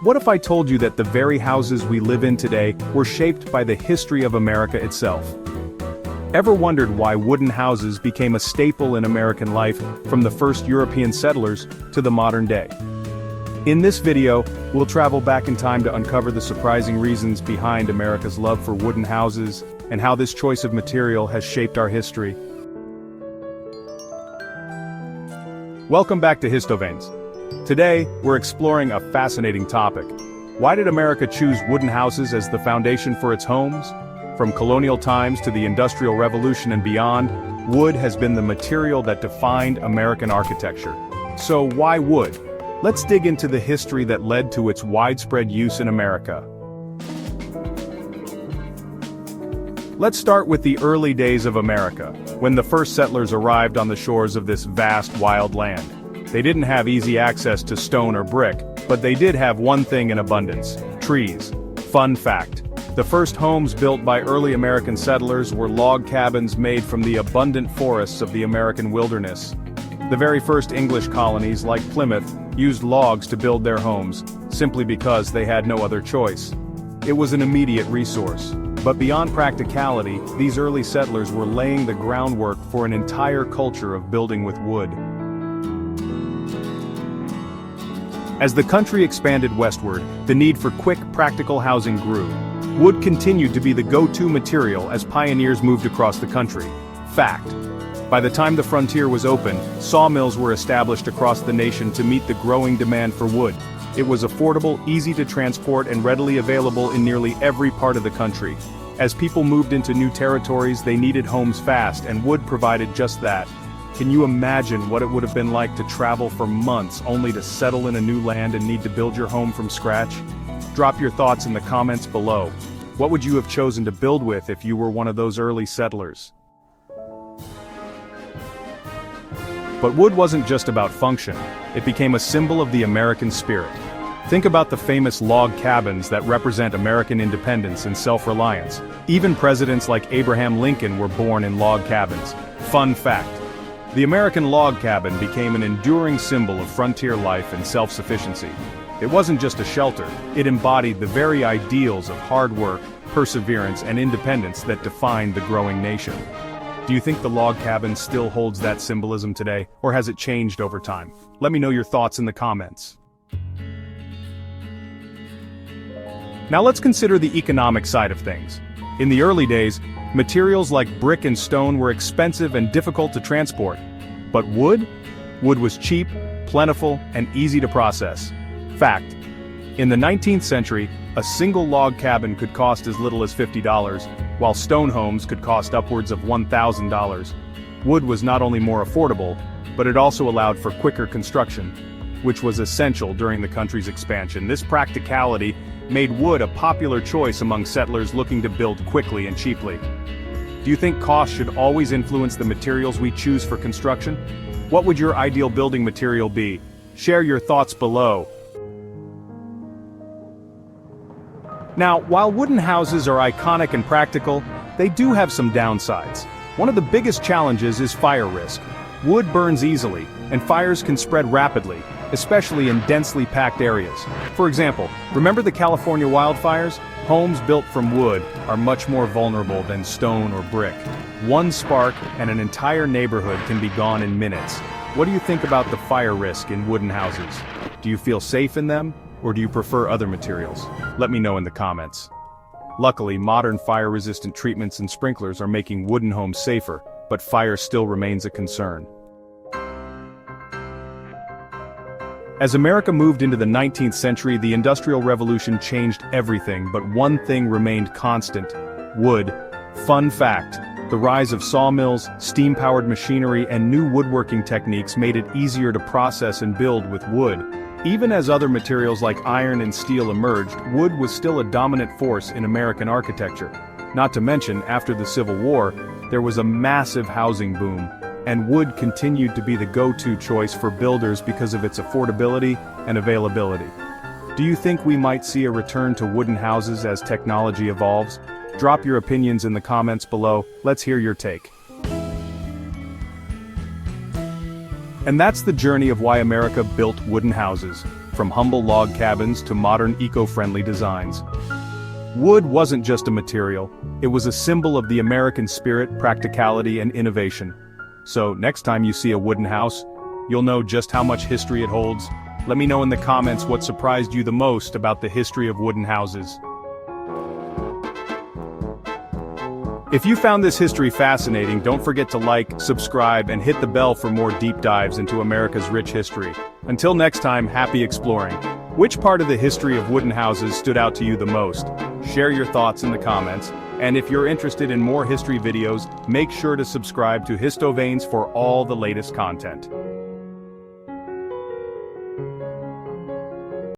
What if I told you that the very houses we live in today were shaped by the history of America itself? Ever wondered why wooden houses became a staple in American life from the first European settlers to the modern day? In this video, we'll travel back in time to uncover the surprising reasons behind America's love for wooden houses and how this choice of material has shaped our history. Welcome back to Histoveins. Today, we're exploring a fascinating topic. Why did America choose wooden houses as the foundation for its homes? From colonial times to the Industrial Revolution and beyond, wood has been the material that defined American architecture. So why wood? Let's dig into the history that led to its widespread use in America. Let's start with the early days of America, when the first settlers arrived on the shores of this vast, wild land. They didn't have easy access to stone or brick, but they did have one thing in abundance: trees. Fun fact: the first homes built by early American settlers were log cabins made from the abundant forests of the American wilderness. The very first English colonies, like Plymouth, used logs to build their homes, simply because they had no other choice. It was an immediate resource. But beyond practicality, these early settlers were laying the groundwork for an entire culture of building with wood. As the country expanded westward, the need for quick, practical housing grew. Wood continued to be the go-to material as pioneers moved across the country. Fact: by the time the frontier was open, sawmills were established across the nation to meet the growing demand for wood. It was affordable, easy to transport, and readily available in nearly every part of the country. As people moved into new territories, they needed homes fast, and wood provided just that. Can you imagine what it would have been like to travel for months only to settle in a new land and need to build your home from scratch? Drop your thoughts in the comments below. What would you have chosen to build with if you were one of those early settlers? But wood wasn't just about function. It became a symbol of the American spirit. Think about the famous log cabins that represent American independence and self-reliance. Even presidents like Abraham Lincoln were born in log cabins. Fun fact: the American log cabin became an enduring symbol of frontier life and self-sufficiency. It wasn't just a shelter, it embodied the very ideals of hard work, perseverance, and independence that defined the growing nation. Do you think the log cabin still holds that symbolism today, or has it changed over time? Let me know your thoughts in the comments. Now let's consider the economic side of things. In the early days, materials like brick and stone were expensive and difficult to transport. But wood? Wood was cheap, plentiful, and easy to process. Fact: in the 19th century, a single log cabin could cost as little as $50, while stone homes could cost upwards of $1,000. Wood was not only more affordable, but it also allowed for quicker construction, which was essential during the country's expansion. This practicality made wood a popular choice among settlers looking to build quickly and cheaply. Do you think cost should always influence the materials we choose for construction? What would your ideal building material be? Share your thoughts below. Now, while wooden houses are iconic and practical, they do have some downsides. One of the biggest challenges is fire risk. Wood burns easily, and fires can spread rapidly, especially in densely packed areas. For example, remember the California wildfires? Homes built from wood are much more vulnerable than stone or brick. One spark and an entire neighborhood can be gone in minutes. What do you think about the fire risk in wooden houses? Do you feel safe in them, or do you prefer other materials? Let me know in the comments. Luckily, modern fire-resistant treatments and sprinklers are making wooden homes safer, but fire still remains a concern. As America moved into the 19th century, the Industrial Revolution changed everything, but one thing remained constant: wood. Fun fact: the rise of sawmills, steam-powered machinery, and new woodworking techniques made it easier to process and build with wood. Even as other materials like iron and steel emerged, wood was still a dominant force in American architecture. Not to mention, after the Civil War, there was a massive housing boom, and wood continued to be the go-to choice for builders because of its affordability and availability. Do you think we might see a return to wooden houses as technology evolves? Drop your opinions in the comments below. Let's hear your take. And that's the journey of why America built wooden houses. from humble log cabins to modern eco-friendly designs. Wood wasn't just a material, it was a symbol of the American spirit, practicality, and innovation. So, next time you see a wooden house, you'll know just how much history it holds. Let me know in the comments what surprised you the most about the history of wooden houses. If you found this history fascinating, don't forget to like, subscribe, and hit the bell for more deep dives into America's rich history. Until next time, happy exploring. Which part of the history of wooden houses stood out to you the most? Share your thoughts in the comments, and if you're interested in more history videos, make sure to subscribe to Histoveins for all the latest content.